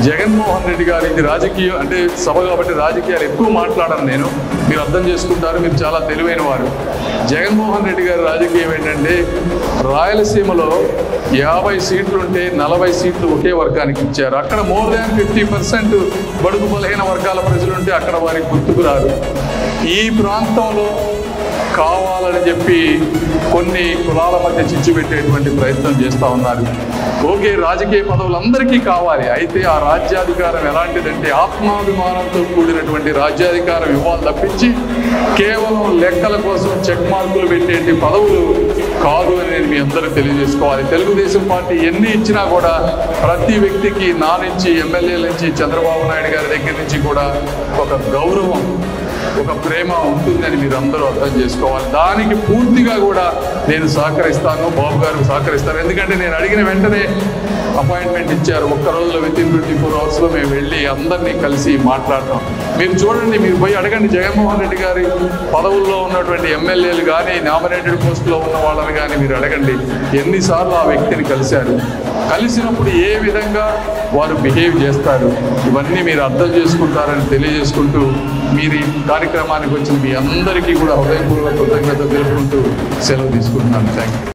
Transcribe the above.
జగన్మోహన్ రెడ్డి గారి ఇది రాజకీయం అంటే సభ కాబట్టి రాజకీయాలు ఎక్కువ మాట్లాడను నేను, మీరు అర్థం చేసుకుంటారు, మీరు చాలా తెలివైన వారు. జగన్మోహన్ రెడ్డి గారి రాజకీయం ఏంటంటే రాయలసీమలో 50 సీట్లుంటే 40 సీట్లు ఒకే వర్గానికి ఇచ్చారు. అక్కడ మోర్ దాన్ 50% బడుగు బలహీన వర్గాల ప్రజలుంటే అక్కడ వారికి గుర్తుకు రారు. ఈ ప్రాంతంలో కావాలని చెప్పి కొన్ని కులాల మధ్య చిచ్చు పెట్టేటువంటి ప్రయత్నం చేస్తూ ఉన్నారు. ఓకే, రాజకీయ పదవులు అందరికీ కావాలి, అయితే ఆ రాజ్యాధికారం ఎలాంటిదంటే ఆత్మాభిమానంతో కూడినటువంటి రాజ్యాధికారం ఇవ్వాలి తప్పించి కేవలం లెక్కల కోసం చెక్ మార్కులు పెట్టేటి పదవులు కాదు అని నేను మీ అందరూ తెలియజేసుకోవాలి. తెలుగుదేశం పార్టీ ఎన్ని ఇచ్చినా కూడా ప్రతి వ్యక్తికి నా నుంచి ఎమ్మెల్యేల నుంచి చంద్రబాబు నాయుడు గారి దగ్గర నుంచి కూడా ఒక గౌరవం, ఒక ప్రేమ ఉంటుందని మీరు అందరూ అర్థం చేసుకోవాలి. దానికి పూర్తిగా కూడా నేను సహకరిస్తాను, బాబు గారు సహకరిస్తాను. ఎందుకంటే నేను అడిగిన వెంటనే అపాయింట్మెంట్ ఇచ్చారు. ఒక్క రోజులో వితిన్ 24 అవర్స్లో మేము వెళ్ళి అందరినీ కలిసి మాట్లాడతాం. మీరు చూడండి, మీరు పోయి అడగండి, జగన్మోహన్ రెడ్డి గారి పదవుల్లో ఉన్నటువంటి ఎమ్మెల్యేలు కానీ నామినేటెడ్ పోస్టులో ఉన్న వాళ్ళని కానీ మీరు అడగండి, ఎన్నిసార్లు ఆ వ్యక్తిని కలిశారు, కలిసినప్పుడు ఏ విధంగా వారు బిహేవ్ చేస్తారు, ఇవన్నీ మీరు అర్థం చేసుకుంటారని తెలియజేసుకుంటూ మీరు ఈ కార్యక్రమానికి వచ్చిన మీ అందరికీ కూడా హృదయపూర్వక కృతజ్ఞతలు తెలుపుకుంటూ సెలవు తీసుకుంటున్నాను. Thank you.